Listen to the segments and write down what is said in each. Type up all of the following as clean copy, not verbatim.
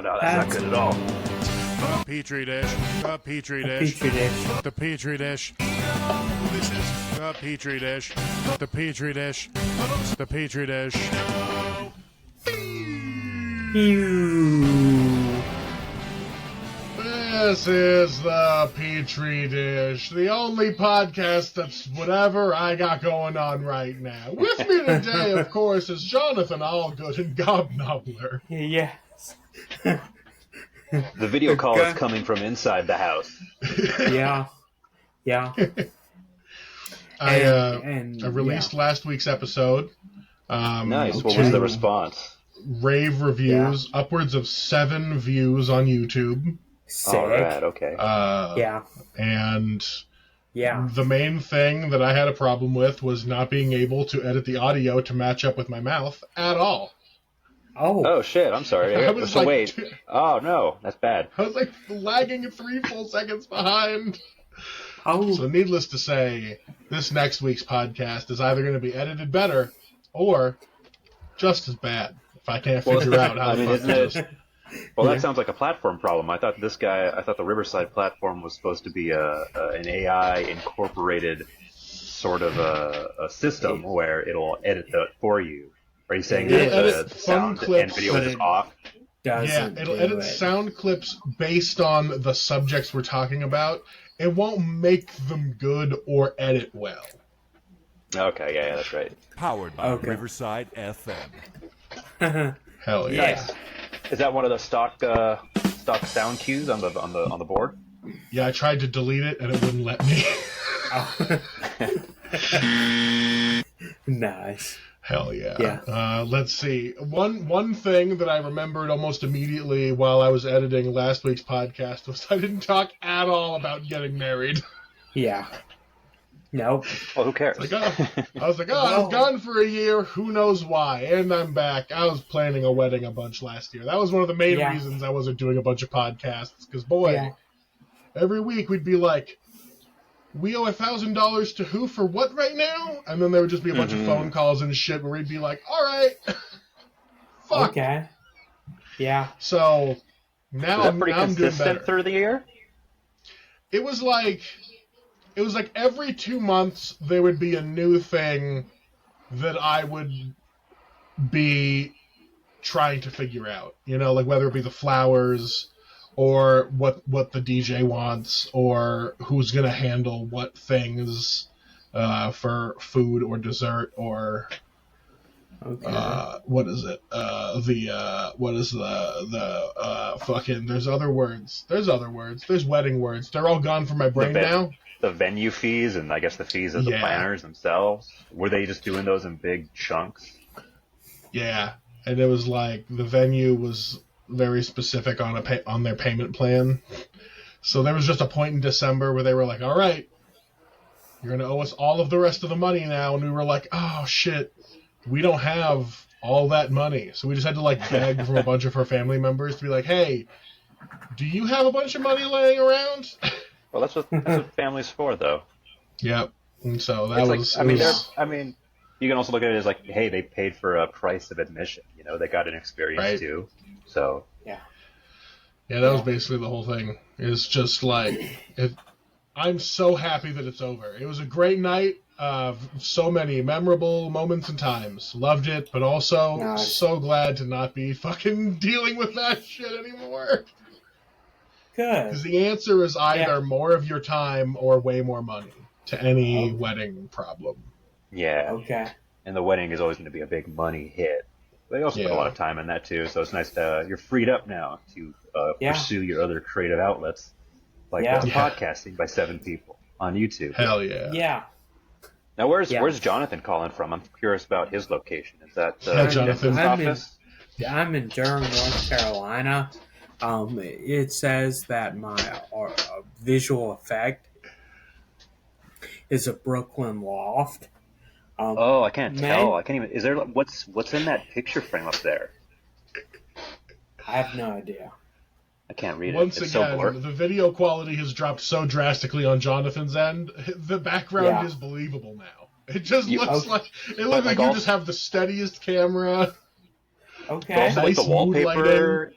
No, that's not good at all. A petri dish. A petri dish. Petri dish. The petri dish. This is the petri dish. The petri dish. The petri dish. This is the Petri Dish, the only podcast that's whatever I got going on right now. With me today, of course, is Jonathan Allgood and Gobnobbler. Yes. The video call is coming from inside the house. Yeah. I released last week's episode. Nice. What was the response? Rave reviews, upwards of 7 views on YouTube. Sick. All right, okay. And the main thing that I had a problem with was not being able to edit the audio to match up with my mouth at all. Oh shit, I'm sorry. Wait. Oh, no, that's bad. I was like lagging 3 full seconds behind. Oh. So needless to say, this next week's podcast is either going to be edited better or just as bad. If I can't figure out how to fuck this. Well, that sounds like a platform problem. I thought the Riverside platform was supposed to be an AI incorporated sort of a system where it'll edit that for you. Are you saying that the sound and video is off? Yeah, it'll edit sound clips based on the subjects we're talking about. It won't make them good or edit well. Okay, yeah, that's right. Powered by Riverside FM. Hell yeah. Nice. Is that one of the stock sound cues on the board? Yeah, I tried to delete it and it wouldn't let me. Nice. Hell yeah. Let's see. One thing that I remembered almost immediately while I was editing last week's podcast was I didn't talk at all about getting married. Yeah. Nope. Well, who cares? I was gone for a year. Who knows why? And I'm back. I was planning a wedding a bunch last year. That was one of the main reasons I wasn't doing a bunch of podcasts. Because, every week we'd be like, we owe $1,000 to who for what right now? And then there would just be a bunch of phone calls and shit where we'd be like, all right. Fuck. Okay. Yeah. So, now I'm doing better. Through the year? It was like every 2 months there would be a new thing that I would be trying to figure out. You know, like whether it be the flowers or what the DJ wants or who's going to handle what things for food or dessert or what is it? Fucking there's other words. There's wedding words. They're all gone from my brain now. The venue fees and I guess the fees of the planners themselves. Were they just doing those in big chunks? Yeah, and it was like the venue was very specific on their payment plan. So there was just a point in December where they were like, all right, you're going to owe us all of the rest of the money now. And we were like, oh, shit, we don't have all that money. So we just had to like beg from a bunch of her family members to be like, hey, do you have a bunch of money laying around? Well, that's what family's for, though. Yep. And so that you can also look at it as like, hey, they paid for a price of admission. You know, they got an experience too. So yeah, that was basically the whole thing. It's just like I'm so happy that it's over. It was a great night. So many memorable moments and times. Loved it, but also so glad to not be fucking dealing with that shit anymore. Good. Because the answer is either more of your time or way more money to any wedding problem. Yeah. Okay. And the wedding is always going to be a big money hit. They also put a lot of time in that too, so it's nice to you're freed up now to pursue your other creative outlets, like podcasting by 7 people on YouTube. Hell yeah. Yeah. Now, where's Jonathan calling from? I'm curious about his location. Is that Jonathan's office? I'm in Durham, North Carolina. It says that my visual effect is a Brooklyn loft. I can't tell. I can't even. Is there what's in that picture frame up there? I have no idea. I can't read it. Once it's again, so blurry. the video quality has dropped so drastically on Jonathan's end. The background is believable now. It just looks like you just have the steadiest camera. Okay. Also, like the wallpaper.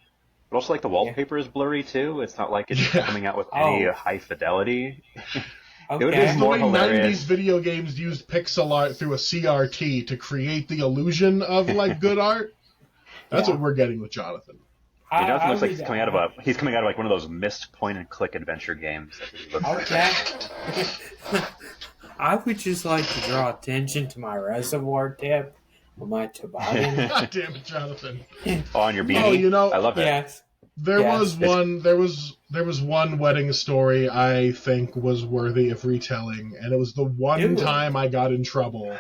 But also, like, the wallpaper is blurry too. It's not like it's coming out with any high fidelity. It would be It's the more way hilarious. 90s video games used pixel art through a CRT to create the illusion of like good art. That's what we're getting with Jonathan. Jonathan looks like he's coming out of like one of those missed point and click adventure games. Okay. I would just like to draw attention to my reservoir tip on my toboggan. God damn it, Jonathan. On your beanie. Oh, you know, I love that. Yes. There was one wedding story I think was worthy of retelling, and it was the one time I got in trouble.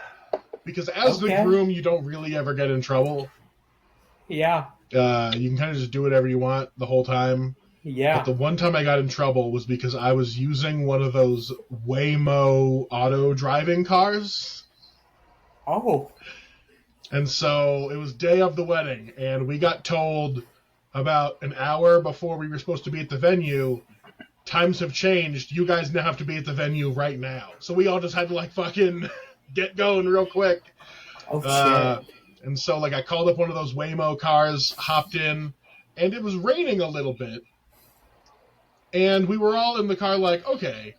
Because as the groom, you don't really ever get in trouble. Yeah. You can kind of just do whatever you want the whole time. Yeah. But the one time I got in trouble was because I was using one of those Waymo auto driving cars. Oh. And so it was day of the wedding, and we got told about an hour before we were supposed to be at the venue, times have changed. You guys now have to be at the venue right now. So we all just had to like fucking get going real quick. Oh, shit. And so like I called up one of those Waymo cars, hopped in, and it was raining a little bit. And we were all in the car like, okay,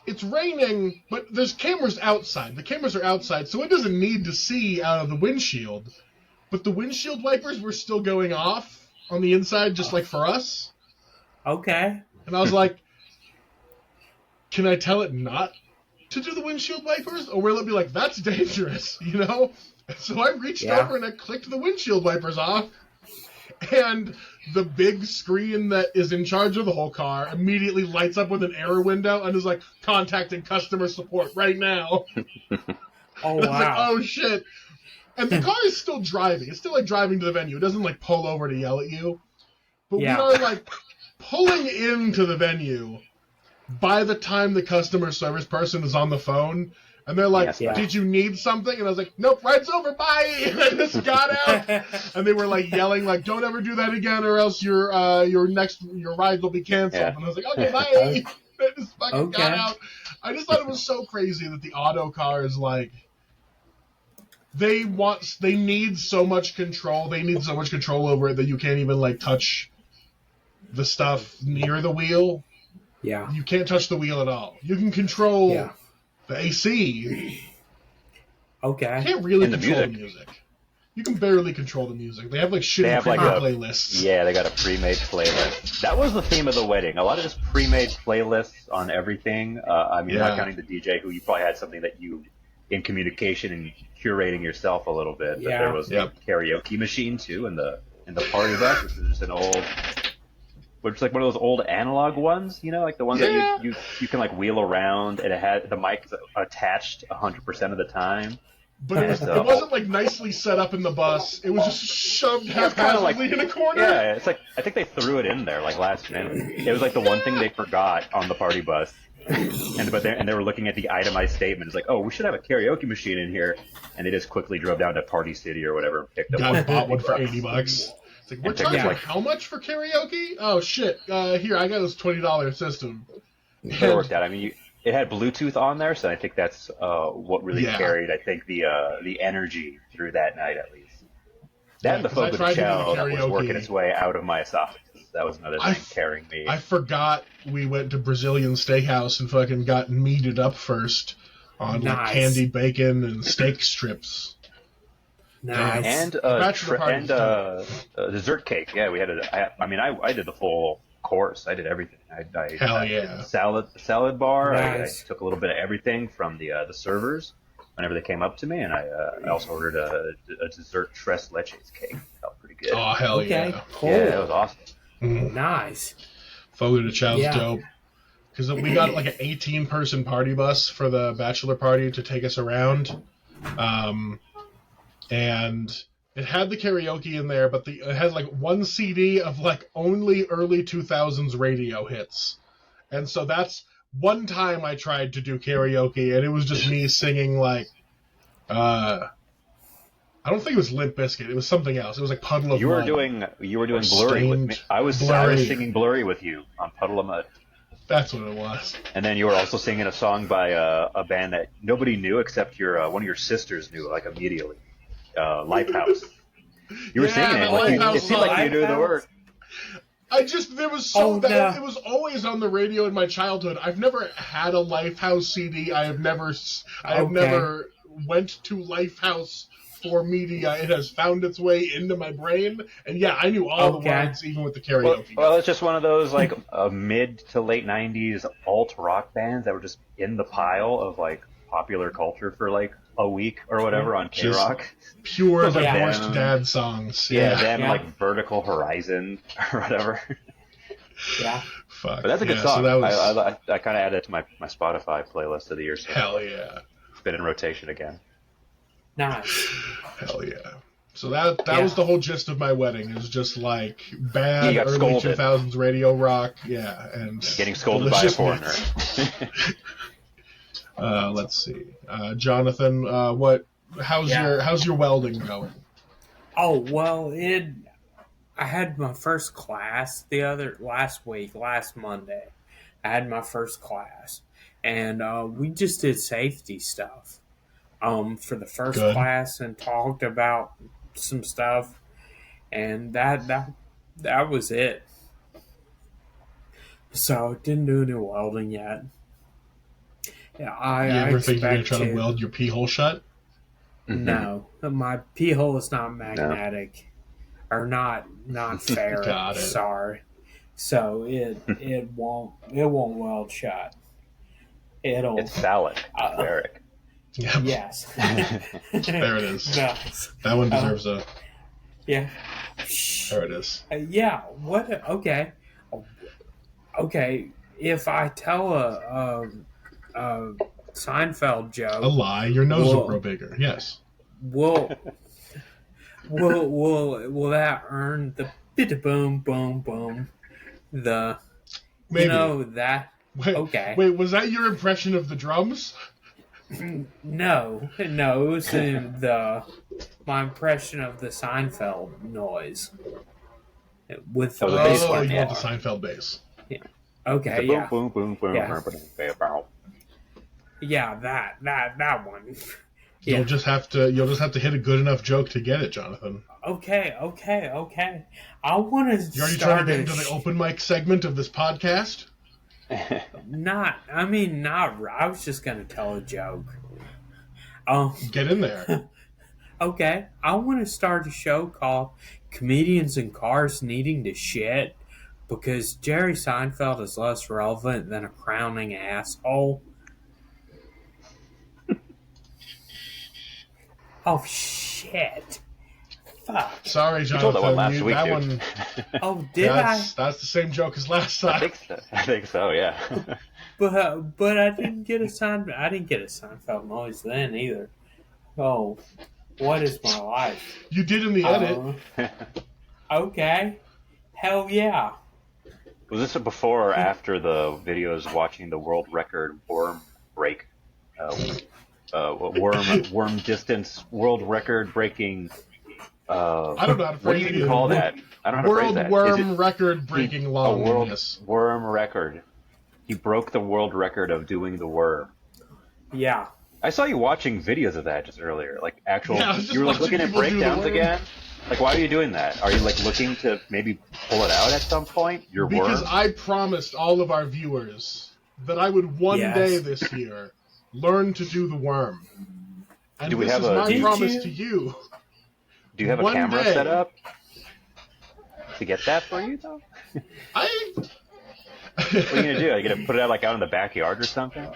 it's raining, but there's cameras outside. The cameras are outside, so it doesn't need to see out of the windshield. But the windshield wipers were still going off on the inside, just like for us. Okay. And I was like, can I tell it not to do the windshield wipers? Or will it be like, that's dangerous, you know? And so I reached over and I clicked the windshield wipers off. And the big screen that is in charge of the whole car immediately lights up with an error window and is like, contacting customer support right now. Oh, and wow. I was like, oh, shit. And the car is still driving. It's still, like, driving to the venue. It doesn't, like, pull over to yell at you. But we are, like, pulling into the venue by the time the customer service person is on the phone. And they're like, did you need something? And I was like, nope, ride's over, bye! And I just got out. And they were, like, yelling, like, don't ever do that again or else your ride will be canceled. Yeah. And I was like, okay, bye! I just fucking got out. I just thought it was so crazy that the auto car is, like, they need so much control. They need so much control over it that you can't even, like, touch the stuff near the wheel. Yeah. You can't touch the wheel at all. You can control the AC. Okay. You can't really control the music. You can barely control the music. They have, like, shitty playlists. Yeah, they got a pre-made playlist. That was the theme of the wedding. A lot of just pre-made playlists on everything. I mean, not counting the DJ, who you probably had something that you, in communication and curating yourself a little bit. But there was a karaoke machine too in the party bus, which is just an old, which is like one of those old analog ones, you know, like the ones that you can like wheel around, and it had the mic attached 100% of the time. But it wasn't like nicely set up in the bus. It was just shoved haphazardly in a corner. Yeah, it's like I think they threw it in there like last minute. It was like the one thing they forgot on the party bus. And they were looking at the itemized statement. It's like, oh, we should have a karaoke machine in here, and they just quickly drove down to Party City or whatever and picked up bought one for $80. It's like, we're charging how much for karaoke? Oh shit! Here, I got this $20 system. It worked out. I mean, it had Bluetooth on there, so I think that's what really carried. I think the energy through that night at least. That and the faux de chow that was working its way out of my esophagus. That was another thing carrying me. I forgot we went to Brazilian Steakhouse and fucking got meated up first on like candied bacon and steak strips. Nice. And dessert cake. Yeah, we had I did the full course. I did everything. Hell yeah. Salad bar. Nice. I took a little bit of everything from the servers whenever they came up to me, and I also ordered a dessert tres leches cake. Felt pretty good. Oh hell yeah! Cool. Yeah, that was awesome. Nice. Fogo de Chow's dope. Because we got like an 18-person party bus for the bachelor party to take us around. And it had the karaoke in there, but it had like one CD of like only early 2000s radio hits. And so that's one time I tried to do karaoke, and it was just me singing like, I don't think it was Limp Bizkit. It was something else. It was like Puddle of Mud. You were doing Blurry with me. I was singing Blurry with you on Puddle of Mud. That's what it was. And then you were also singing a song by a band that nobody knew except one of your sisters knew, like immediately. Lifehouse. You were singing it. Like, it seemed like you knew the word. There was Oh, no. it was always on the radio in my childhood. I've never had a Lifehouse CD. I have never went to Lifehouse for media. It has found its way into my brain, and yeah, I knew all the words, even with the karaoke. Well, it's just one of those like mid to late '90s alt rock bands that were just in the pile of like popular culture for like a week or whatever on K-Rock. Pure divorced dad songs. Yeah, then like Vertical Horizon or whatever. Yeah. Fuck. But that's a good song. So that was... I kind of added it to my Spotify playlist of the year. So hell yeah. It's been in rotation again. Nice. Hell yeah. So that was the whole gist of my wedding. It was just like bad early scolded. 2000s radio rock. Yeah, and getting scolded by a foreigner. Let's see, Jonathan. How's your welding going? Oh well, I had my first class last Monday. I had my first class, and we just did safety stuff. For the first class, and talked about some stuff, and that was it. So didn't do any welding yet. Yeah, I ever think you're gonna try to weld your pee hole shut? No, my pee hole is not magnetic, or not fair. Got it. Sorry, so it won't weld shut. It's phallic, Eric. Yep. Yes. There it is. Nice. That one deserves a. Yeah. There it is. Yeah. What? Okay. Okay. If I tell a Seinfeld joke, a lie, your nose will grow bigger. Yes. Will that earn the bit boom boom boom? The maybe that. Wait, okay. Wait, was that your impression of the drums? No, it was my impression of the Seinfeld noise with the bass line. You had the Seinfeld bass. Yeah. Okay. Yeah. Boom, boom, boom, yeah. Yeah, that one. Yeah. You'll just have to hit a good enough joke to get it, Jonathan. Okay. I want to. You already trying to get into the open mic segment of this podcast? Not. I was just gonna tell a joke. Get in there. Okay, I want to start a show called "Comedians in Cars Needing to Shit" because Jerry Seinfeld is less relevant than a crowning asshole. Oh shit! Fuck. Sorry, Jonathan. You told that one last week, that dude. one. Oh, did I? That's the same joke as last time. I think so. Yeah. But I didn't get a Seinfeld noise then either. Oh, what is my life? You did in the edit. Okay. Hell yeah. Was this before or after the videos watching the world record worm break? Worm distance world record breaking. I don't know how to phrase it. What do you even call that? I don't know how to phrase that. World record breaking long. Worm record. He broke the world record of doing the worm. Yeah. I saw you watching videos of that just earlier, like actual. Yeah, you were like looking at breakdowns again. Like, why are you doing that? Are you like looking to maybe pull it out at some point? Your worm? Because I promised all of our viewers that I would one day this year learn to do the worm. And do we this have is a, my promise to you. Do you have a camera set up to get that for you, though? What are you gonna do? Are you gonna put it out like out in the backyard or something?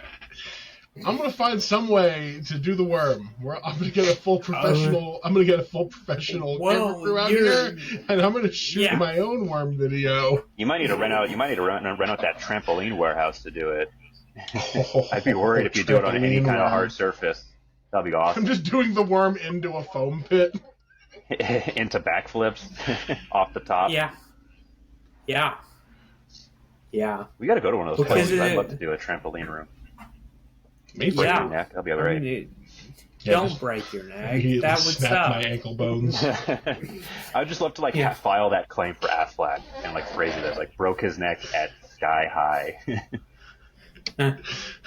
I'm gonna find some way to do the worm. I'm gonna get a full professional. I'm gonna get a full professional camera crew out here, and I'm gonna shoot my own worm video. You might need to rent out. You might need to rent out that trampoline warehouse to do it. I'd be worried if you do it on any kind of hard surface. That'd be awesome. I'm just doing the worm into a foam pit. Into backflips off the top. Yeah. We got to go to one of those places. I'd love to do a trampoline room. Me break your neck. That'll be all right. Don't break your neck. That would snap my ankle bones. I'd just love to file that claim for Affleck and like phrase it as like broke his neck at sky high.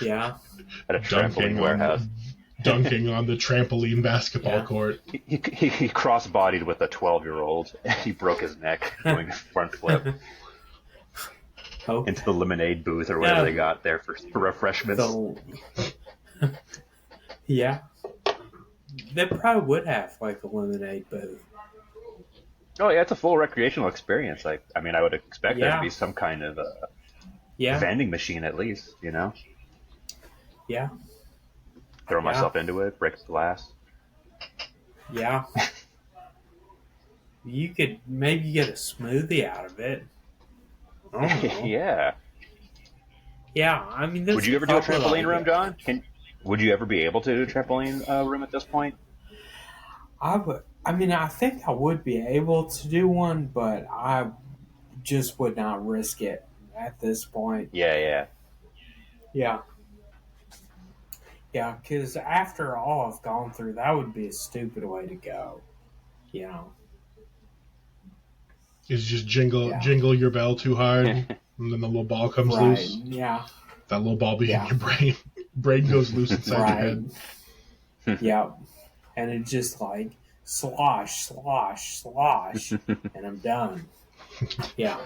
Yeah. At a trampoline warehouse. Dunking on the trampoline basketball court. He cross-bodied with a 12-year-old. He broke his neck doing a front flip. Oh, into the lemonade booth or whatever they got there for refreshments. Yeah. They probably would have like a lemonade booth. Oh yeah, it's a full recreational experience. I mean, I would expect there to be some kind of vending machine at least. Yeah. Throw myself into it, break the glass. Yeah. You could maybe get a smoothie out of it. I don't know. Yeah. Yeah, I mean, Would you ever do a trampoline room, John? Would you ever be able to do a trampoline room at this point? I would. I mean, I think I would be able to do one, but I just would not risk it at this point. Yeah. Yeah. Yeah, because after all I've gone through, that would be a stupid way to go. Is just jingle your bell too hard, and then the little ball comes loose. Yeah. That little ball being your brain. Brain goes loose inside your head. Yep. And it just like slosh, and I'm done. Yeah.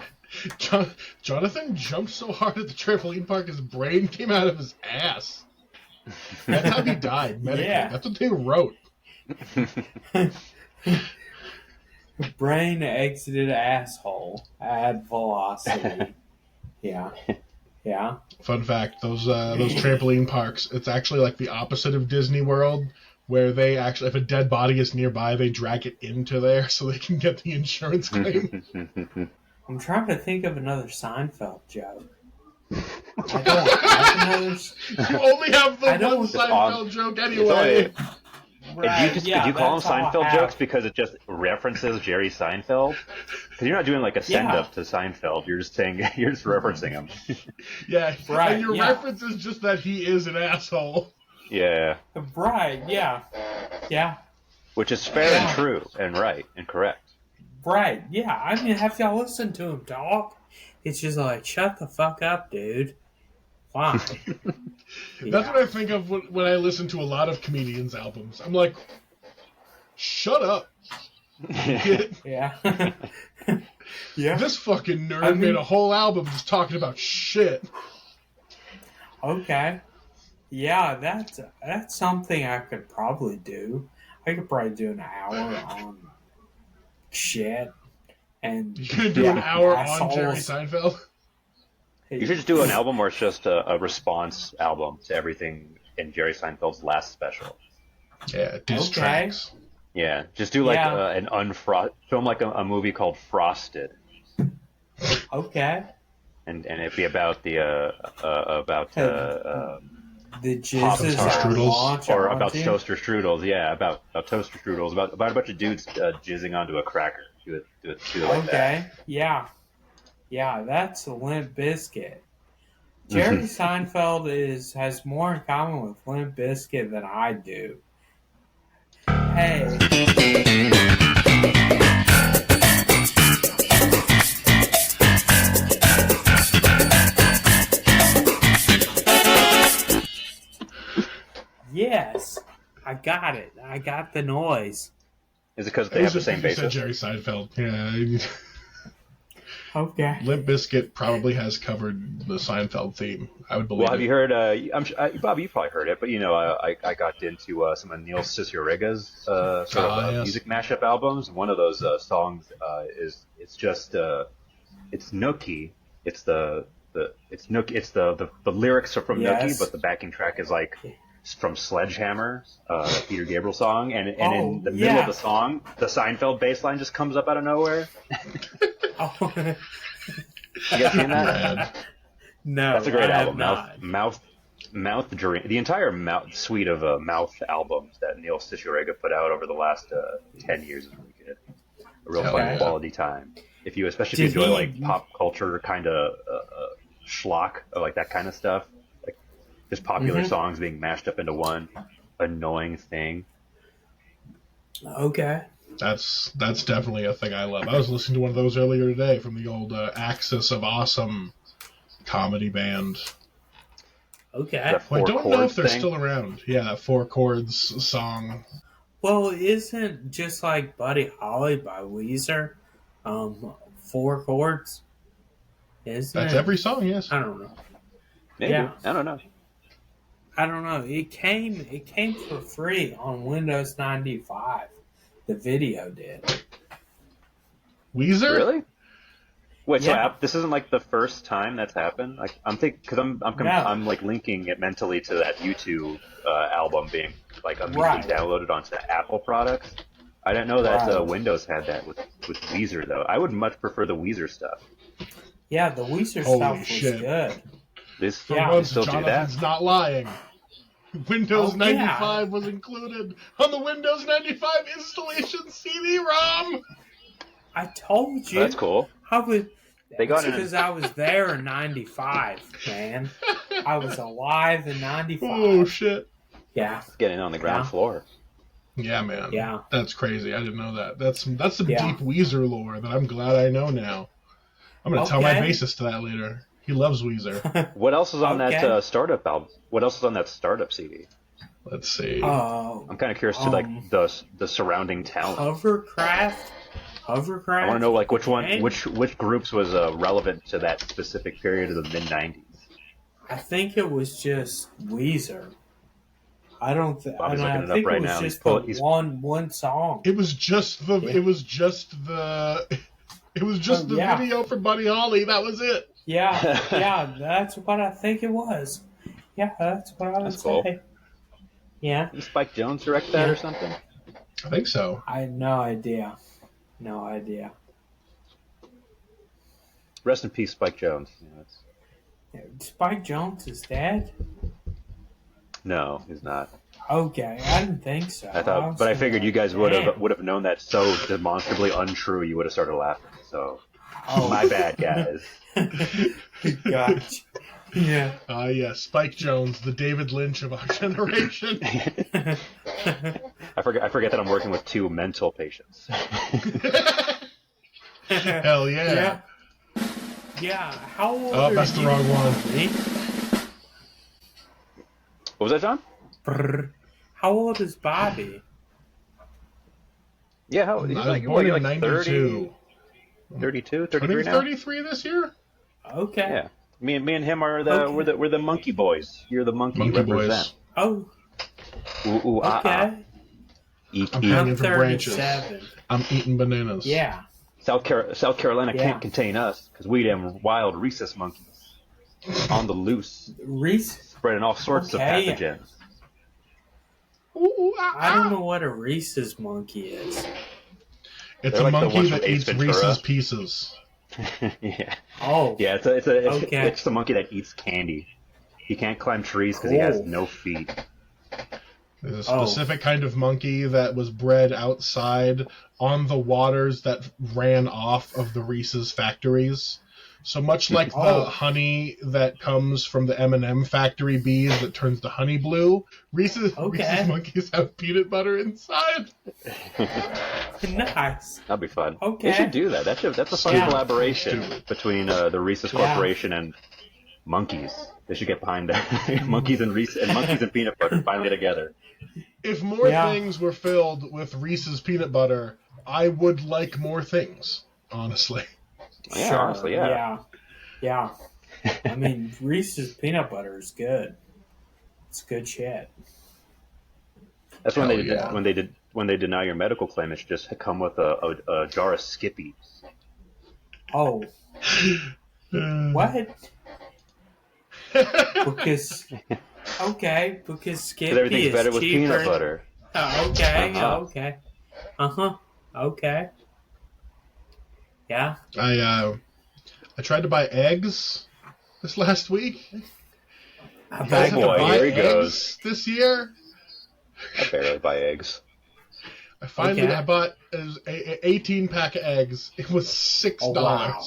Jonathan jumped so hard at the trampoline park his brain came out of his ass. That's how he died medically. Yeah. That's what they wrote. Brain exited asshole at velocity. Yeah. Fun fact: those trampoline parks. It's actually like the opposite of Disney World, where they actually, if a dead body is nearby, they drag it into there so they can get the insurance claim. I'm trying to think of another Seinfeld joke. I don't have another. You only have the one Seinfeld joke anyway. Right. Did you call them Seinfeld jokes because it just references Jerry Seinfeld? Because you're not doing like a send-up to Seinfeld. You're just referencing him. Yeah, right. And your reference is just that he is an asshole. Yeah. Right. Yeah. Which is fair and true and right and correct. Right. Yeah. I mean, have y'all listened to him talk? It's just like, shut the fuck up, dude. Why? That's what I think of when I listen to a lot of comedians' albums. I'm like, shut up. Yeah. This fucking nerd made a whole album just talking about shit. Okay. Yeah, that's something I could probably do. I could probably do an hour on shit. And you could do an hour on Jerry Seinfeld? You should just do an album where it's just a response album to everything in Jerry Seinfeld's last special. Yeah, diss tracks. Yeah, just do like an film like a movie called Frosted. Okay. And it'd be about the jizzes or about toaster strudels. Yeah, about toaster strudels. About a bunch of dudes jizzing onto a cracker. Do it like that. Yeah, that's a Limp Bizkit. Jerry Seinfeld has more in common with Limp Bizkit than I do. Hey. Yes, I got it. I got the noise. Is it because they have the same basis? Jerry Seinfeld. Yeah. Okay. Limp Bizkit probably has covered the Seinfeld theme. I would believe. Well, have you heard? Bob, you probably heard it, but I got into some of Neil Cicierega's music mashup albums. One of those songs it's Nookie. It's the lyrics are from Nookie, but the backing track is like from Sledgehammer, Peter Gabriel song, and in the middle of the song, the Seinfeld bass line just comes up out of nowhere. You guys seen that? No, that's a great album. Not. Mouth Dream. The entire suite of Mouth albums that Neil Cicierega put out over the last 10 years is really good. A real fun quality time. Especially if you enjoy like pop culture kind of schlock, like that kind of stuff, like just popular songs being mashed up into one annoying thing. Okay. That's definitely a thing I love. I was listening to one of those earlier today from the old Axis of Awesome comedy band. Okay. I don't know if they're still around. Yeah, that 4 chords song. Well, isn't just like Buddy Holly by Weezer 4 chords? Isn't That's it? every song, yes. I don't know. Maybe. Yeah. I don't know. I don't know. It came for free on Windows 95. The video did. Weezer? Really? Wait, Yeah. so this isn't like the first time that's happened. Like I'm thinking, because I'm like linking it mentally to that YouTube album being like immediately Right. downloaded onto Apple products. I didn't know that Right. Windows had that with Weezer though. I would much prefer the Weezer stuff. Yeah, the Weezer Holy stuff was shit. good. This For Yeah. once, still do that. Jonathan's not lying. Windows Oh, yeah. 95 was included on the Windows 95 installation CD-ROM. I told you. That's cool. I was. They got it in- because I was there in '95, man. I was alive in '95. Oh shit! Yeah, Getting on the ground Yeah. floor. Yeah, man. Yeah. That's crazy. I didn't know that. That's some Yeah. deep Weezer lore that I'm glad I know now. I'm gonna tell my Okay. bassist that later. He loves Weezer. What else is on Okay. that startup album? What else is on that startup CD? Let's see. Oh, I'm kind of curious to like the surrounding talent. Hovercraft. I want to know like which one, Okay. which groups was relevant to that specific period of the mid '90s. I think it was just Weezer. I don't. Bobby's looking it up think right it was now. just He's- one song. It was just the. Yeah. It was just the. It was just the yeah. video for Buddy Holly. That was it. Yeah, yeah, that's what I think it was. Yeah, that's what I would That's cool. say. Yeah, Did Spike Jones direct that Yeah. or something? I think so. I had no idea. No idea. Rest in peace, Spike Jones. Spike Jones is dead? No, he's not. Okay, I didn't think so. I thought, was but I figured you guys would Damn. have known that so demonstrably untrue. You would have started laughing. So Oh. my bad, guys. Gotcha. Yeah. Yes, Spike Jones, the David Lynch of our generation. I forget that I'm working with two mental patients. Hell yeah. Yeah. Yeah. How old Oh, are that's the you, wrong one. Bobby? What was that, John? Brr. How old is Bobby? Yeah, how? I He's was like, born what, you're in like 92. 32, Turning 33 now? 33 this year? Okay. Yeah. Me and him are Okay. we're the monkey boys. You're the monkey, Monkey represent. boys. Oh, Ooh, ooh, ah, ah. okay. Eek, I'm eek. hanging I'm from branches. 37. I'm eating bananas. Yeah. South Carolina Yeah. can't contain us because we them wild rhesus monkeys on the loose, Reese? spreading all sorts Okay. of pathogens. Ooh, ooh, ah, I don't ah. know what a Reese's monkey is. It's They're a like the monkey ones that from Ace eats Ventura. Reese's Pieces. Yeah, Oh. yeah. It's Okay. it's the monkey that eats candy. He can't climb trees because he has Cool. no feet. There's a Oh. specific kind of monkey that was bred outside on the waters that ran off of the Reese's factories. So much like the Oh. honey that comes from the M&M factory bees that turns to honey blue, Reese's monkeys have peanut butter inside. Nice. That'd be fun. Okay. They should do that. That's a fun Yeah. collaboration Stupid. between the Reese's Yeah. Corporation and monkeys. They should get behind that. monkeys and peanut butter finally together. If more Yeah. things were filled with Reese's peanut butter, I would like more things, honestly. Yeah, Sure. honestly, yeah. Yeah. I mean, Reese's peanut butter is good. It's good shit. That's when Hell they did yeah. when they deny your medical claim. It should just come with a jar of Skippies. Oh, what? Because Skippy Everything's is better with cheaper. peanut butter. Oh, okay, Uh-huh. okay. Okay. Yeah. I tried to buy eggs this last week. I You guys bet have boy, to buy here he eggs goes. this year. I barely buy eggs. I finally Okay. I bought an 18-pack of eggs. It was $6. Oh, wow.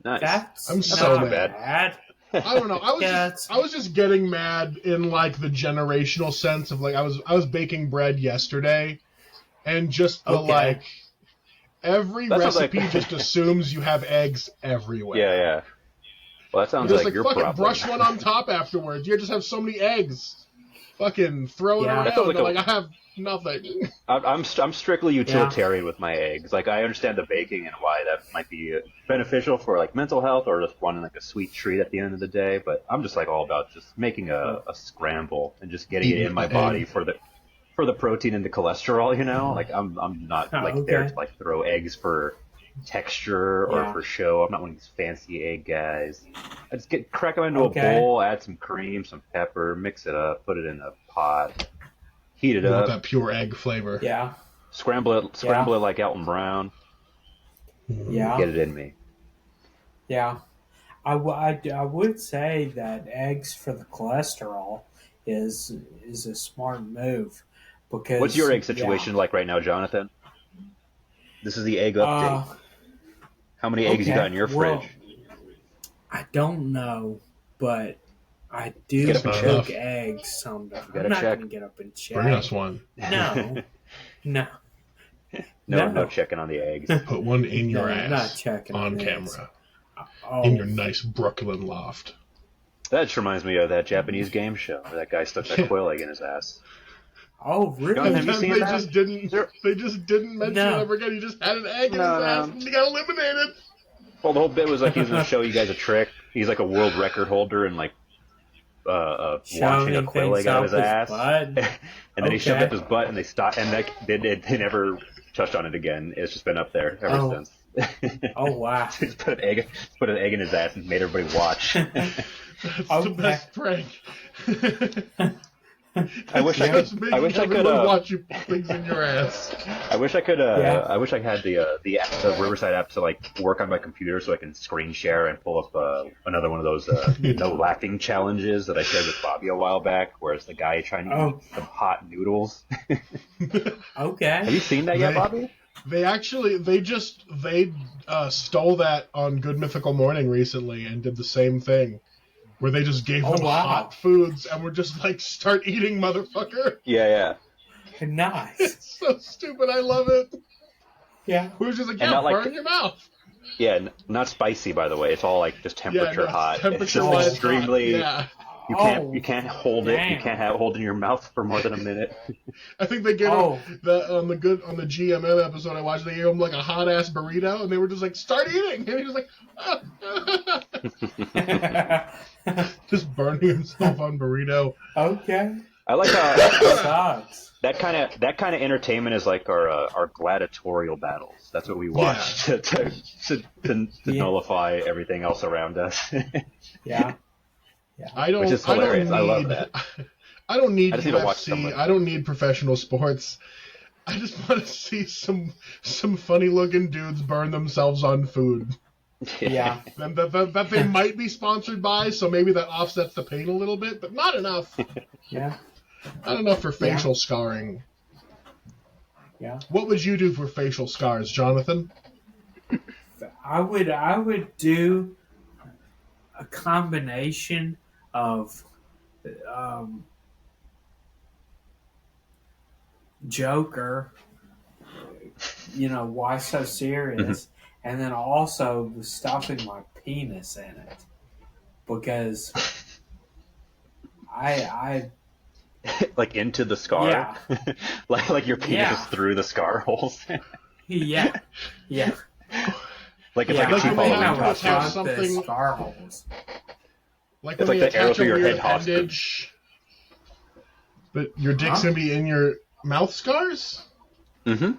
Nice. That's I'm not so mad. bad. I don't know. Yeah, I was just getting mad in like the generational sense of like I was baking bread yesterday, and just the Okay. like every That sounds recipe like- just assumes you have eggs everywhere. Yeah. Well, that sounds Just like like your fucking problem. brush one on top afterwards. You just have so many eggs. fucking throw it Yeah. around. That feels like Like, I have nothing. I'm strictly utilitarian with my eggs. Like I understand the baking and why that might be beneficial for like mental health or just wanting like a sweet treat at the end of the day. But I'm just like all about just making a scramble and just getting it in my body for the protein and the cholesterol. You know, like I'm not like there to like throw eggs for texture or for show. I'm not one of these fancy egg guys. I just crack them into a bowl, add some cream, some pepper, mix it up, put it in a pot. Heat it up. That pure egg flavor. Yeah. Scramble it like Alton Brown. Yeah. Get it in me. Yeah. I would say that eggs for the cholesterol is a smart move because. What's your egg situation like right now, Jonathan? This is the egg update. How many eggs you got in your fridge? I don't know, but I do cook eggs sometimes. I'm not going to get up and check. Bring us one. No. No checking on the eggs. Put one in your ass. Not checking on camera. In your nice Brooklyn loft. That just reminds me of that Japanese game show where that guy stuck that quail egg in his ass. Oh, really? John, have you seen that? They just didn't mention it ever again. He just had an egg in his ass and he got eliminated. Well, the whole bit was like he was going to show you guys a trick. He's like a world record holder and like launching a quail egg out of his ass. And then he shoved up his butt and they stopped and they never touched on it again. It's just been up there ever since. Oh wow! So he just put an egg in his ass and made everybody watch. That's the best prank. I wish I could watch you put things in your ass. I wish I could. I wish I had the Riverside app to like work on my computer so I can screen share and pull up another one of those no laughing challenges that I shared with Bobby a while back, where it's the guy trying to eat some hot noodles. Okay. Have you seen that yet, Bobby? They stole that on Good Mythical Morning recently and did the same thing. Where they just gave them hot foods and were just like, start eating, motherfucker. Yeah. Nice. It's so stupid. I love it. Yeah. We're just like, burn your mouth. Yeah, not spicy, by the way. It's all like just temperature hot. Temperature it's just extremely. Hot. Yeah. You can't hold it. You can't hold it in your mouth for more than a minute. I think they gave him on the GMM episode I watched. They gave him like a hot ass burrito, and they were just like, "Start eating," and he was like, just burning himself on burrito. Okay. I like how that kind of entertainment is like our gladiatorial battles. That's what we watch to nullify everything else around us. Yeah. Which is hilarious. I love that. I don't need UFC. I don't need professional sports. I just want to see some funny looking dudes burn themselves on food. Yeah. that they might be sponsored by, so maybe that offsets the pain a little bit, but not enough. Yeah. Not enough for facial scarring. Yeah. What would you do for facial scars, Jonathan? I would do a combination of Joker, why so serious, and then also stuffing my penis in it, because I like into the scar, like your penis is through the scar holes. yeah. Like it's like a cheap Halloween costume. The scar holes. Like it's when like the arrow through your head hostage. But your dick's gonna be in your mouth scars? Mm-hmm.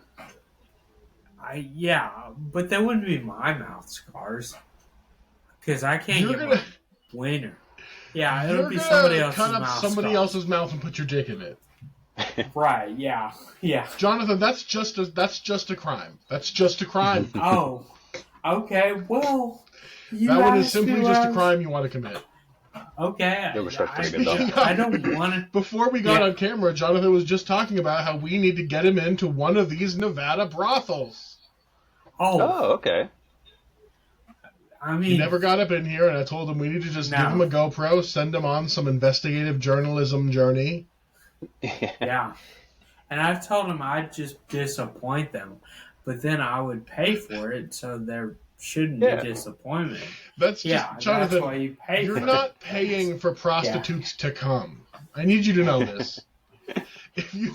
But that wouldn't be my mouth scars. Because I can't get my wiener. Yeah, it would be somebody else's mouth. Cut up somebody else's mouth and put your dick in it. Right, yeah. Jonathan, that's just a crime. That's just a crime. Oh. Okay, well, that one is simply just a crime you want to commit. Okay. I don't want to. Before we got on camera, Jonathan was just talking about how we need to get him into one of these Nevada brothels. Oh, okay. I mean, he never got up in here, and I told him we need to just give him a GoPro, send him on some investigative journalism journey. Yeah. And I've told him I'd just disappoint them, but then I would pay for it, so there shouldn't be disappointment. That's just, Jonathan, that's why you pay you're for not paying for prostitutes to come. I need you to know this. If you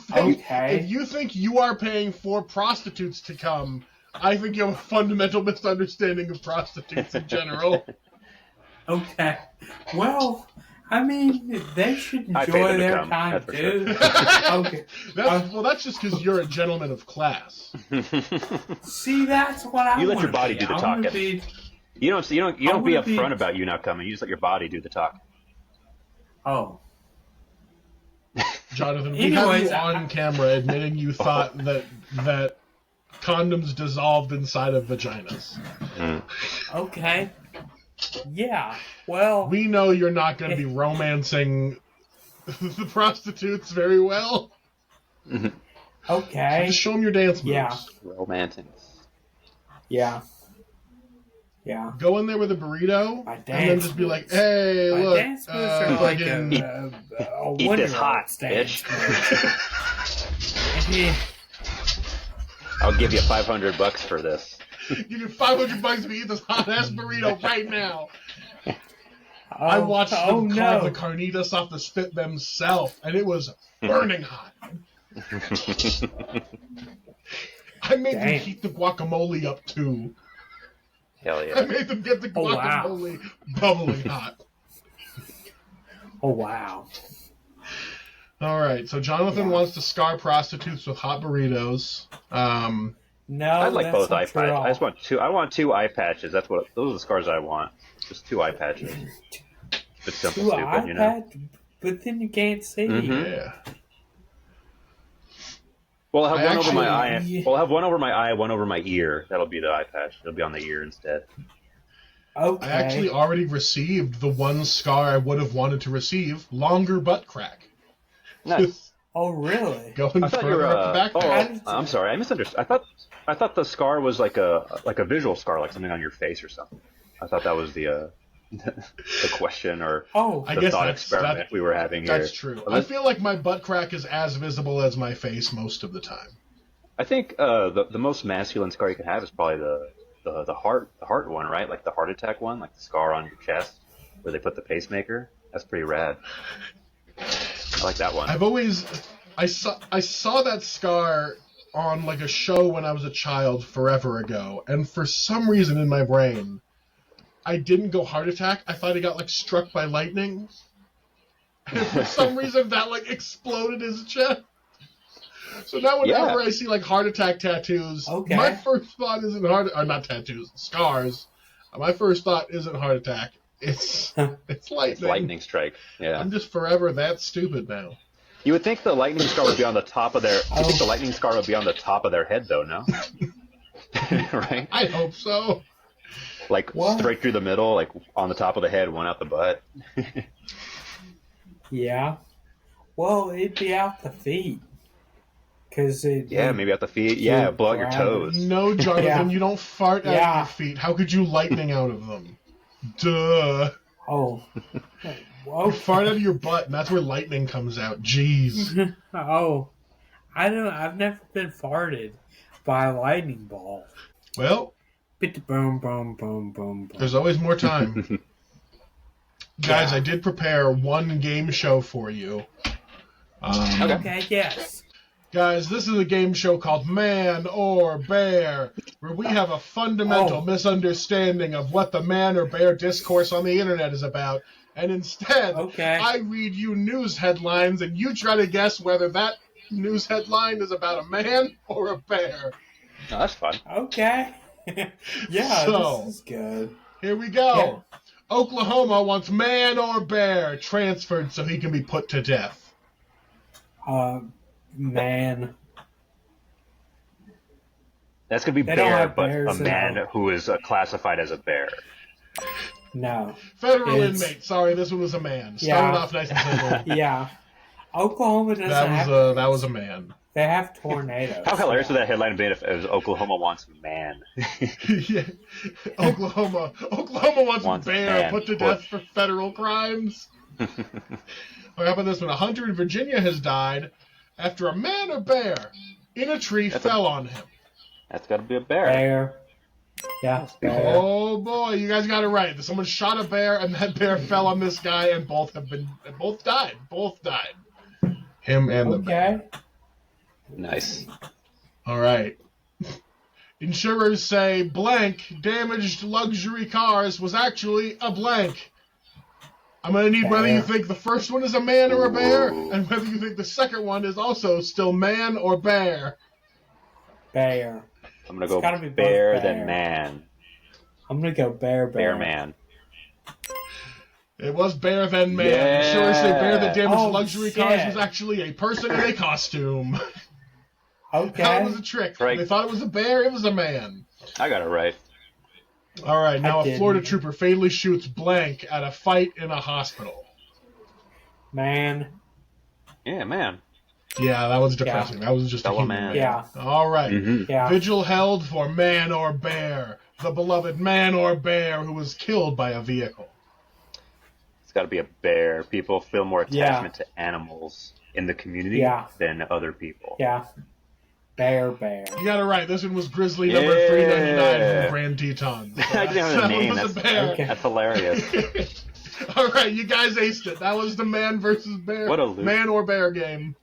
think you are paying for prostitutes to come, I think you have a fundamental misunderstanding of prostitutes in general. Okay. Well, I mean, they should enjoy their time too. Sure. Okay. That's just because you're a gentleman of class. See, that's what I. You let your body do the talking. You don't be upfront about you not coming. You just let your body do the talking. Oh. Jonathan, we have you on camera admitting you thought that condoms dissolved inside of vaginas. Okay. Yeah. Well, we know you're not going to be romancing the prostitutes very well. Okay. So just show them your dance moves. Yeah. Romancing. Yeah. Yeah. Go in there with a burrito and then just be like, "Hey, my look, dance moves are like a eat this hot, bitch." I'll give you $500 for this. Give you $500 to eat this hot ass burrito right now. I watched them carve the carnitas off the spit themselves, and it was burning hot. I made them heat the guacamole up too. Hell yeah! I made them get the guacamole bubbling hot. Oh wow! All right, so Jonathan wants to scar prostitutes with hot burritos. No, I'd like both eye patches. I just want two. I want 2 eye patches. Those are the scars I want. Just 2 eye patches. It's simple, stupid, you know. But then you can't see. Mm-hmm. Yeah. Well, I'll have one over my eye. Well, I'll have one over my eye, one over my ear. That'll be the eye patch. It'll be on the ear instead. Okay. I actually already received the one scar I would have wanted to receive: longer butt crack. Nice. Oh, really? Going further up the back. I'm sorry, I misunderstood. I thought the scar was like a visual scar, like something on your face or something. I thought that was the question or the thought experiment we were having here. That's true. I feel like my butt crack is as visible as my face most of the time. I think the most masculine scar you can have is probably the heart one, right? Like the heart attack one, like the scar on your chest where they put the pacemaker. That's pretty rad. I like that one. I saw that scar on like a show when I was a child forever ago, and for some reason in my brain, I didn't go heart attack. I thought he got like struck by lightning, and for some reason that like exploded his chest. So now whenever I see like heart attack tattoos, my first thought isn't not tattoos, scars. My first thought isn't heart attack. It's lightning. It's lightning strike. Yeah. I'm just forever that stupid now. You would think the lightning scar would be on the top of their. You think the lightning scar would be on the top of their head, though? No. Right. I hope so. Like straight through the middle, like on the top of the head, one out the butt. Yeah. Well, it'd be out the feet. Maybe out the feet. Yeah, blow out your toes. No, Jonathan, you don't fart out of your feet. How could you lightning out of them? Duh. Oh. You fart out of your butt, and that's where lightning comes out. Jeez. Oh. I've never been farted by a lightning bolt. Well, Boom, boom, boom, boom. There's always more time. Guys, I did prepare one game show for you. Okay, yes. Guys, this is a game show called Man or Bear, where we have a fundamental misunderstanding of what the man or bear discourse on the internet is about. And instead, I read you news headlines, and you try to guess whether that news headline is about a man or a bear. Oh, that's fun. Okay. This is good. Here we go. Yeah. Oklahoma wants man or bear transferred so he can be put to death. Man. That's going to be bear, but a man who is classified as a bear. No. Federal inmate. Sorry, this one was a man. Started off nice and simple. Yeah. Oklahoma doesn't that was a man. They have tornadoes. How hilarious would that headline have been if it was Oklahoma wants man? Yeah. Oklahoma wants bear put to death for federal crimes. Or how about this one? A hunter in Virginia has died after a man or bear in a tree fell on him. That's got to be a bear. Bear. Yeah. Bear. Oh boy, you guys got it right. Someone shot a bear, and that bear fell on this guy, and both died. Both died. Him and the bear. Okay. Nice. All right. Insurers say blank damaged luxury cars was actually a blank. I'm going to need whether you think the first one is a man or a bear, and whether you think the second one is also still man or bear. Bear. I'm going to go gotta be bear both than bear. man. I'm gonna go bear. Bear man. It was bear than man. Yeah. Insurers say bear that damaged Oh, luxury shit. cars was actually a person in a costume. Okay. That was a trick. Right. They thought it was a bear, it was a man. I got it right. All right, now I a didn't. Florida trooper fatally shoots blank at a fight in a hospital. Man. Yeah, man. Yeah, that was depressing. That was just a Fellow human man. man. Yeah. All right. Mhm. Yeah. Vigil held for man or bear. The beloved man or bear who was killed by a vehicle. It's got to be a bear. People feel more Yeah. attachment to animals in the community Yeah. than other people. Yeah. Bear. You got it right. This one was Grizzly number Yeah. 399 from Grand Teton. I didn't have a That name. one was a That's, bear. Okay. that's hilarious. All right, you guys aced it. That was the man versus bear. What a loser. Man or bear game.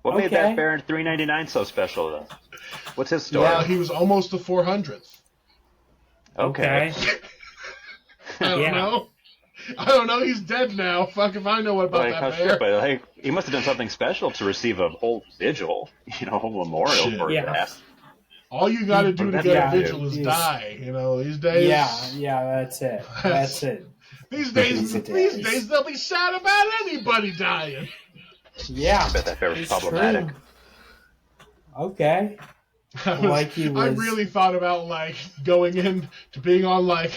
What made Okay. that bear in 399 so special, though? What's his story? Well, he was almost the 400th. Okay. I don't Yeah. know. I don't know. He's dead now. Fuck if I know what about Like, that how bear. shit, but like, he must have done something special to receive a whole vigil, a whole memorial Shit. for his Yeah. ass. All you got to do to What get does a that vigil do? is Yes. die. You know, these days. Yeah. That's it. That's it. These days, These these days. days, they'll be sad about anybody dying. Yeah. I bet that bear was It's problematic. true. Okay. Like he I was- really thought about like going in to being on like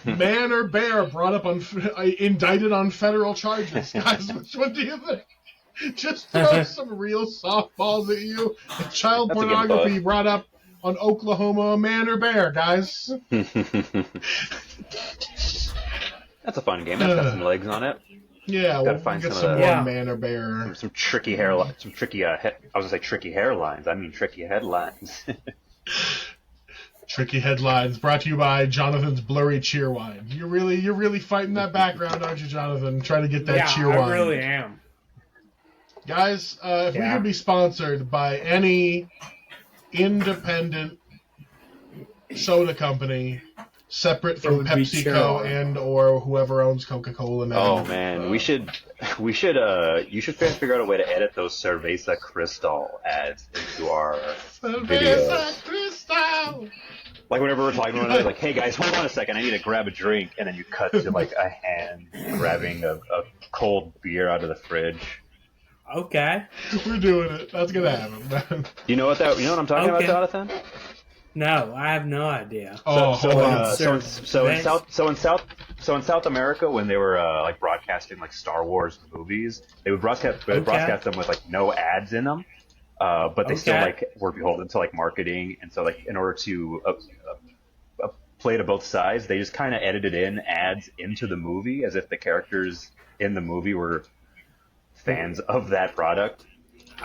man or bear brought up on indicted on federal charges. Guys, which one do you think? Just throw some real softballs at you. If child That's a good pornography thought. brought up on Oklahoma, man or bear, guys. That's a fun game. That's got some legs on it. Yeah, Gotta we'll find get some some of more that. Yeah. man or bear. Some tricky hairline, some tricky. I was gonna say tricky hairlines. I mean tricky headlines. Tricky headlines brought to you by Jonathan's blurry cheer wine. You're really fighting that background, aren't you, Jonathan? Trying to get that Yeah, cheer I wine. really am. Guys, if we Yeah. could be sponsored by any independent soda company separate It from would be PepsiCo Cheryl. and or whoever owns Coca-Cola now. Oh man, you should figure out a way to edit those Cerveza Cristal ads into our Cerveza videos. Cristal. Like whenever we're talking to one another, like, hey guys, hold on a second, I need to grab a drink, and then you cut to like a hand grabbing a cold beer out of the fridge. Okay. We're doing it. That's gonna happen. You know what I'm talking Okay. about, Jonathan? No, I have no idea. Oh, So, hold on. in South America, when they were like broadcasting like Star Wars movies, they would broadcast them with like no ads in them, but they still Okay. like were beholden to like marketing, and so like in order to play to both sides, they just kind of edited in ads into the movie as if the characters in the movie were fans of that product.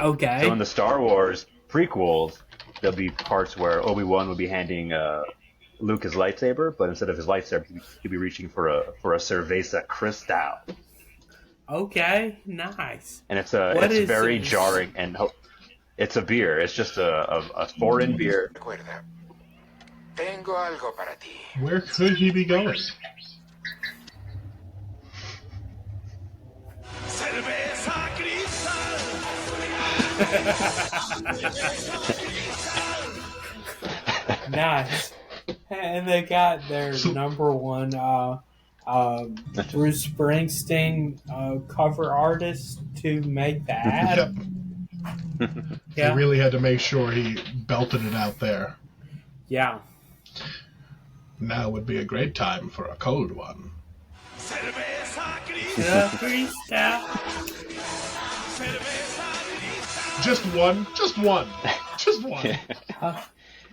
Okay. So in the Star Wars prequels, there'll be parts where Obi-Wan would be handing Luke his lightsaber, but instead of his lightsaber, he'd be reaching for a Cerveza Cristal, Okay. Nice. and it's What is very this? jarring, and it's a beer. It's just a foreign beer. Recuerda, tengo algo para ti. Where could he be going? Nice. And they got their number one Bruce Springsteen cover artist to make the ad. Yep. Yeah. He really had to make sure he belted it out there. Yeah. Now would be a great time for a cold one. Freestyle. Just one. Just one. Just one.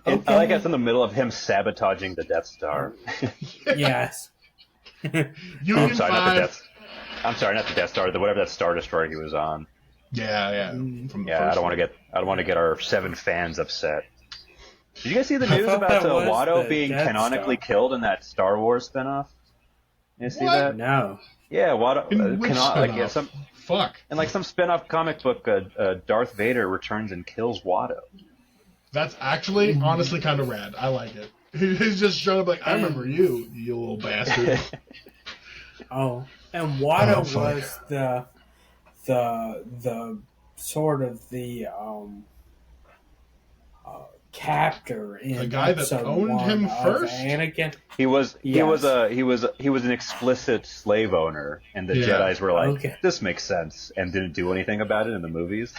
And I like it's in the middle of him sabotaging the Death Star. Yes. Union I'm sorry, not the 5. Death. I'm sorry, not the Death Star. Whatever that Star Destroyer he was on. Yeah. From the Yeah, I first don't one. want to get our 7 fans upset. Did you guys see the I news thought about that was Watto the being Death canonically Star. killed in that Star Wars spinoff? You see What? that? No. Yeah, Watto. In which spinoff? some Fuck. in like some spinoff comic book, Darth Vader returns and kills Watto. That's actually, honestly, kind of rad. I like it. He's just showing up like, I remember you little bastard. Oh, and Watto Oh, fuck. was the sort of the captor in The guy that episode owned 1 him of first? Anakin. He was Yes. an explicit slave owner, and the Yeah. Jedi's were like, Okay. "This makes sense," and didn't do anything about it in the movies.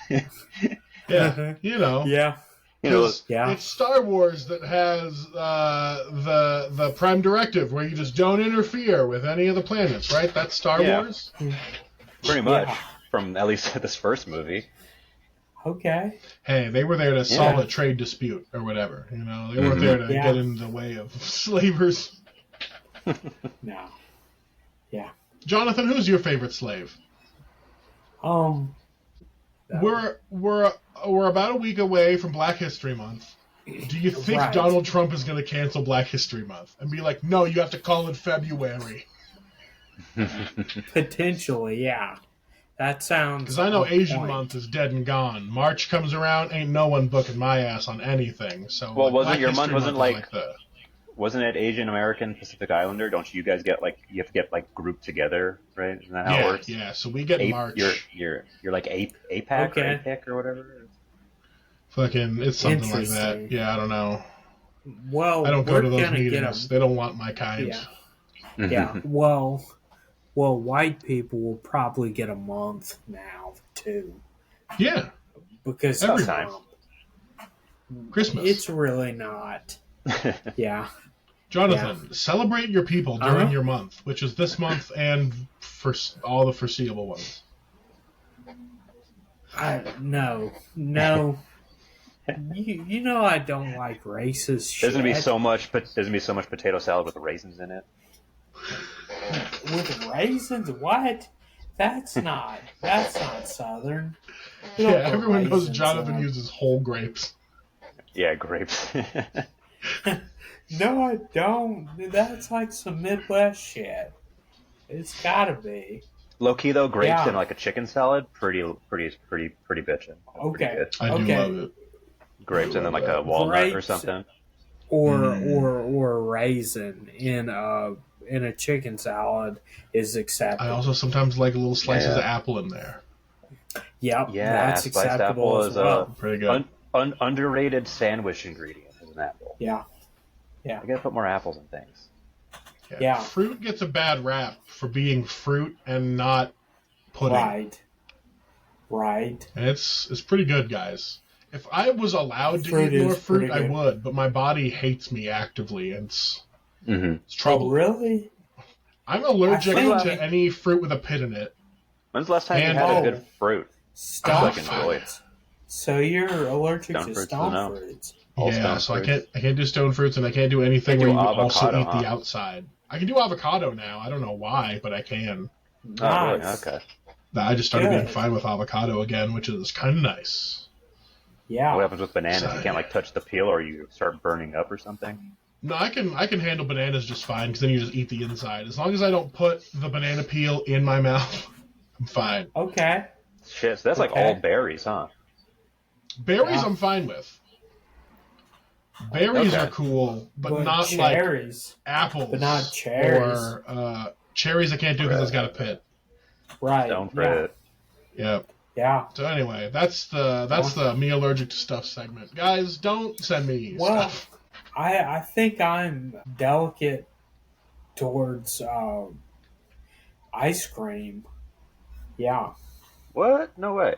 Yeah, you know. Yeah. You know, 'Cause Yeah. it's Star Wars that has the Prime Directive where you just don't interfere with any of the planets, right? That's Star Yeah. Wars. pretty much Yeah. from at least this first movie. Okay. Hey, they were there to solve Yeah. a trade dispute or whatever. You know, they weren't there to Yeah. get in the way of slavers. No. Yeah. Jonathan, who's your favorite slave? We're about a week away from Black History Month. Do you think Right. Donald Trump is going to cancel Black History Month and be like, no, you have to call it February? Potentially, yeah. That sounds. Because I know on Asian point. Month is dead and gone. March comes around, ain't no one booking my ass on anything. So, Well, wasn't Black your History month wasn't is like- the Wasn't it Asian American Pacific Islander? Don't you guys get you have to get grouped together, right? Isn't that how it works? yeah. So we get March. You're like APAC Okay. or APIC or whatever. Fucking, it's something like that. Interesting. Yeah, I don't know. Well, I don't go we're to those gonna get meetings. 'em. They don't want my kind. Yeah. Yeah. Well, white people will probably get a month now too, Yeah, because Every time. Christmas. It's really not. Yeah. Jonathan, celebrate your people during Uh-huh. your month, which is this month and for all the foreseeable ones. No. You know I don't like racist shit. There's gonna be so much potato salad with raisins in it. With raisins. What? That's not Southern. You Yeah, don't put everyone knows raisins Jonathan on. uses whole grapes. Yeah, grapes. No, I don't. That's like some Midwest shit. It's gotta be. Low key though, grapes Yeah. in like a chicken salad, pretty bitchin'. That's Okay. pretty good. I do Okay. love it. Grapes and then like a walnut or Grapes. something. Or a raisin in a chicken salad is acceptable. I also sometimes like little slices Yeah. of apple in there. Yep, Yeah, that's sliced acceptable apple as is well. Pretty good. Underrated sandwich ingredient is an apple. Yeah, I gotta put more apples in things. Yeah. Fruit gets a bad rap for being fruit and not pudding. right. And it's pretty good, guys. If I was allowed to Fruit eat more is fruit, pretty I good. would, but my body hates me actively, and it's Mm-hmm. trouble. Oh, really? I'm allergic I to think- any fruit with a pit in it. When's the last time And- you had Oh. a good fruit? Stone like enjoy it. fruits. So you're allergic Stone to fruits, stone no. fruits. All Yeah, stone so fruits. I can't do stone fruits, and I can't do anything Can't where do you also avocado, eat the huh? outside. I can do avocado now. I don't know why, but I can. Oh, really? Nice. Okay. I just started being Good. fine with avocado again, which is kind of nice. Yeah. What happens with bananas? You can't touch the peel, or you start burning up or something. No, I can handle bananas just fine because then you just eat the inside. As long as I don't put the banana peel in my mouth, I'm fine. Okay. Shit, so that's like Okay. all berries, huh? Berries, Yeah. I'm fine with. Berries Okay. are cool, but But not like cherries. apples. But not cherries. Or cherries I can't do because it's got a pit. Right. Don't yeah. fret. Yep. Yeah. So anyway, that's the me allergic to stuff segment. Guys, don't send me Well, stuff. I think I'm delicate towards ice cream. Yeah. What? No way.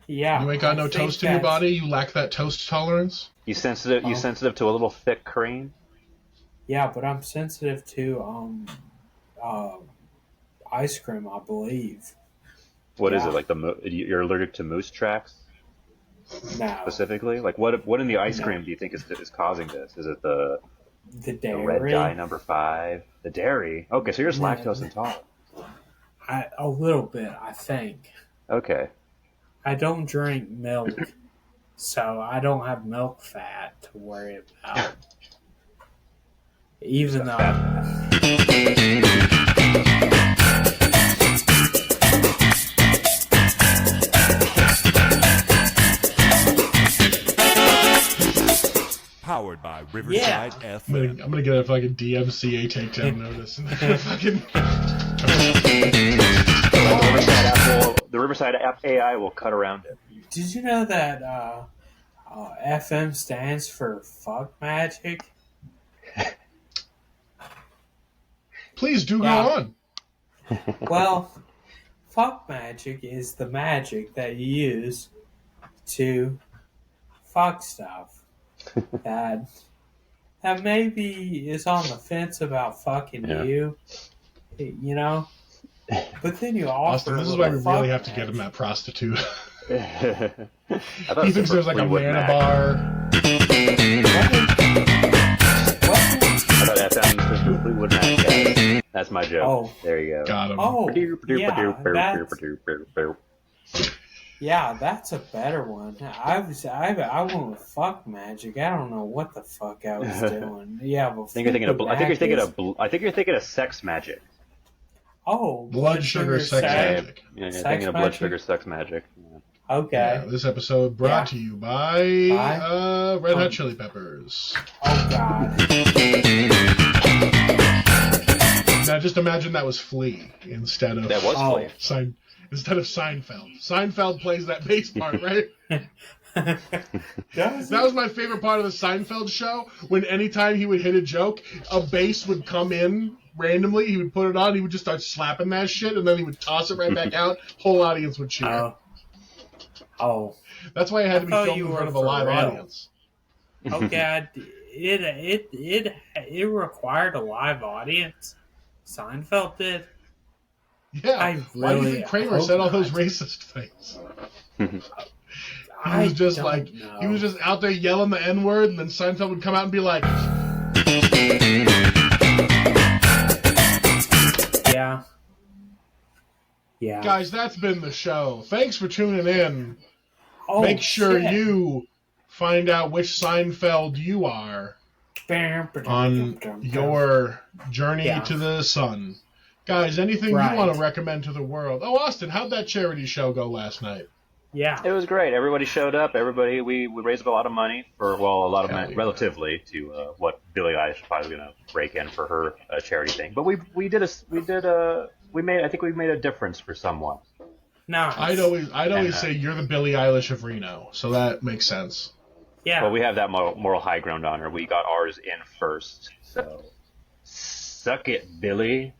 Yeah. You ain't got I no think toast in your that's- body? You lack that toast tolerance? You sensitive? You Oh. sensitive to a little thick cream? Yeah, but I'm sensitive to ice cream, I believe. What is Yeah. it like? You're allergic to moose tracks No. specifically? Like what in the ice No. cream do you think is causing this? Is it the The dairy. red dye number 5? The dairy? Okay, so you're just No. lactose intolerant. A little bit, I think. Okay. I don't drink milk, so I don't have milk fat to worry about. Even though. Powered by Riverside FM. I'm gonna get a fucking DMCA takedown notice. And fucking... The Riverside app AI will cut around it. Did you know that FM stands for fuck magic? Please do go on. Well, fuck magic is the magic that you use to fuck stuff that maybe is on the fence about fucking you, you know. But then you offer. Austin, this is why we really have to get him that prostitute. I thought He thinks there's like a mana bar. I thought FM was for Fleetwood Mac. Guys. That's my joke. Oh. There you go. Got him. Oh, yeah, that's a better one. I went with fuck magic. I don't know what the fuck I was doing. Yeah, but I think you're thinking of sex magic. Oh, blood sugar sex magic. Yeah, you're Sex thinking of blood magic? sugar sex magic. Yeah. Okay. Yeah, this episode brought to you by Red Hot Chili Peppers. Oh God. Now just imagine that was Flea instead of That was Flea. Instead of Seinfeld. Seinfeld plays that bass part, right? Does That was my favorite part of the Seinfeld show, when anytime he would hit a joke, a bass would come in randomly, he would put it on, he would just start slapping that shit, and then he would toss it right back out, whole audience would cheer. Oh. That's why it had to be thought filmed you in were front of a for live real. audience. Okay, it required a live audience. Seinfeld did. Yeah. I Why do you really think Kramer hope said all those not. racist things? I He was just don't like, know. he was just out there yelling the N-word, and then Seinfeld would come out and be like, Yeah. Yeah. guys, that's been the show. Thanks for tuning in. Oh, Make sure shit. you find out which Seinfeld you are on your journey to the sun. Guys, anything Right. you want to recommend to the world? Oh, Austin, how'd that charity show go last night? Yeah. It was great. Everybody showed up. We raised a lot of money for, well, a lot of Hell money yeah. relatively to what Billie Eilish is probably going to break in for her charity thing. But we made a difference for someone. Nice. I'd always say you're the Billie Eilish of Reno, so that makes sense. Yeah. Well, we have that moral high ground on her. We got ours in first. So suck it, Billy.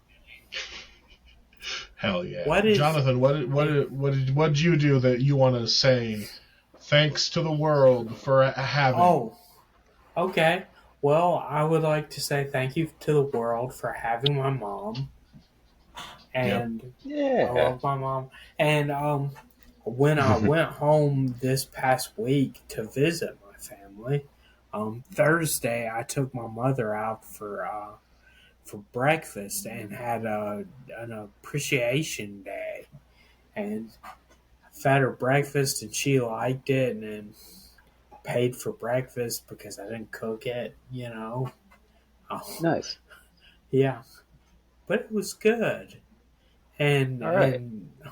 Hell yeah. Jonathan, what did you do that you want to say thanks to the world for having? Oh, okay. Well, I would like to say thank you to the world for having my mom. And I love my mom. And when I went home this past week to visit my family, Thursday I took my mother out for breakfast and had an appreciation day, and I fed her breakfast and she liked it, and then paid for breakfast because I didn't cook it, you know. Nice. Yeah, but it was good, and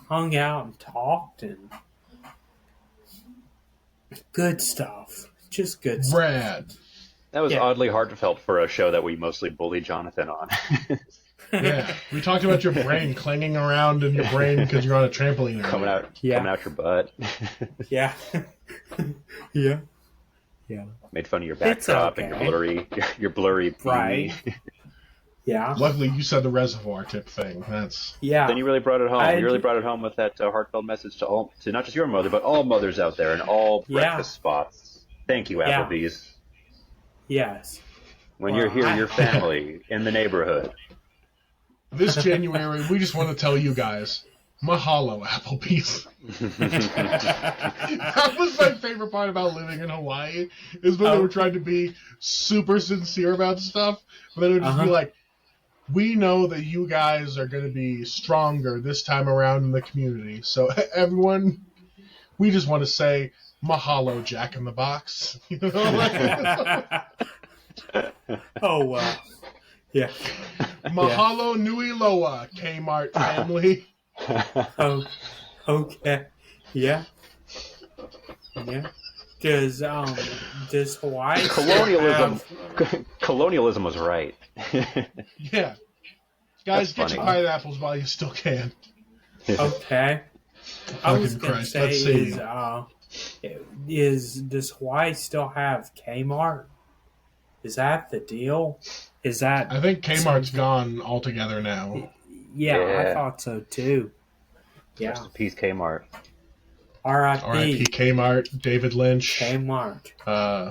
hung out and talked and good stuff, just good stuff. Brad. That was oddly heartfelt for a show that we mostly bully Jonathan on. Yeah, we talked about your brain clanging around in your brain because you're on a trampoline. coming out your butt. Yeah. Yeah. Made fun of your It's backdrop and your blurry pee. Right. Yeah. Luckily, you said the reservoir tip thing. That's Yeah. Then you really brought it home. You really brought it home with that heartfelt message to not just your mother, but all mothers out there and all breakfast spots. Thank you, Applebee's. Yes. When you're here, your family in the neighborhood. this January. We just want to tell you guys, mahalo, Applebee's. That was my favorite part about living in Hawaii, is when they were trying to be super sincere about stuff, but then it would just be like, we know that you guys are going to be stronger this time around in the community. So everyone, we just want to say Mahalo, Jack in the Box. You know, like, Oh, wow. Yeah. Mahalo Nui Loa, Kmart family. Oh, okay. Yeah. Yeah. Does Hawaii Colonialism was right. Yeah. Guys, That's get your funny. pineapples while you still can. Okay. I was Fucking gonna Christ, say let's see. does Hawaii still have Kmart? Is that the deal? Is that I think Kmart's gone altogether now. yeah, I Yeah. thought so too. Yeah. Rest in peace, Kmart. R.I.P. R.I.P. Kmart, David Lynch, Kmart.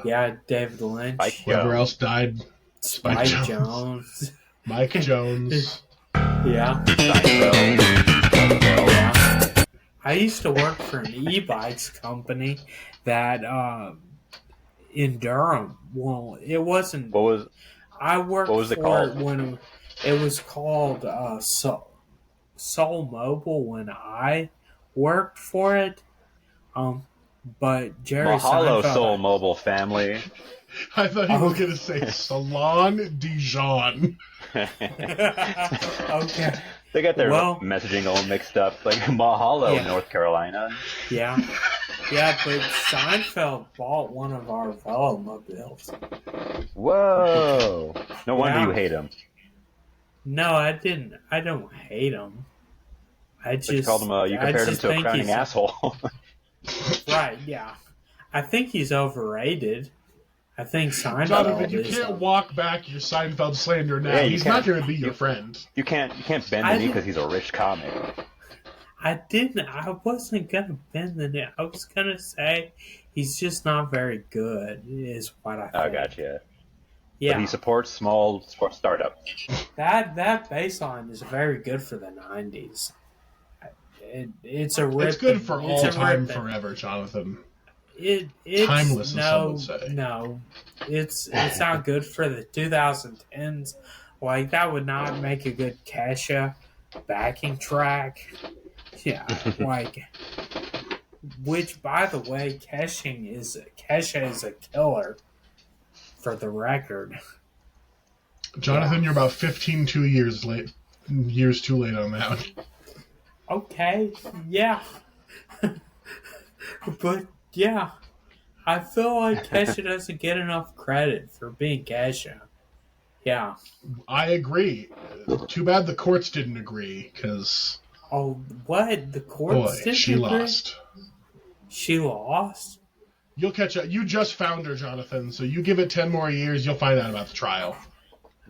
Yeah, David Lynch. Spike whoever Jones. else died, Spike Jones. Jones. Mike Jones. Yeah. Seinfeld. Yeah. I used to work for an e-bikes company that in Durham. Well, it wasn't. What was? I worked What was it for it called? when it was called Soul Mobile when I worked for it. But Jerry Mahalo, Seinfeld. Soul Mobile family. I thought he was Okay. going to say Salon Dijon. Okay. They got their Well- messaging all mixed up. Like Mahalo, Yeah. North Carolina. Yeah. Yeah, but Seinfeld bought one of our Velomobiles. Whoa! No wonder Yeah. you hate him. No, I didn't. I don't hate him. I But you just called him. You I compared him just to a think crowning he's- asshole. Right? Yeah. I think he's overrated. I think Seinfeld Jonathan, you is. can't walk back your Seinfeld slander now. Yeah, you He's not can't. going to be your friend. you can't bend I the knee didn't- because he's a rich comic. I didn't. I wasn't gonna bend the knee. I was gonna say he's just not very good. Is what I. Oh, think. gotcha. Yeah. But he supports small sports startups. That baseline is very good for the '90s. It's a rip. It's good for it's all a time, rip- forever, Jonathan. It's Timeless, as some no, would say. no. It's not good for the 2010s. Like that would not make a good Kesha backing track. Yeah, like which, by the way, Kesha is a killer. For the record. Jonathan, you're about 15 years too late on that. Okay, yeah. But, yeah. I feel like Kesha doesn't get enough credit for being Kesha. Yeah. I agree. Too bad the courts didn't agree, because, Oh, what? The courts boy, didn't she agree? lost. She lost? You'll catch up. You just found her, Jonathan, so you give it 10 more years, you'll find out about the trial.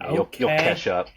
You'll Okay. catch up.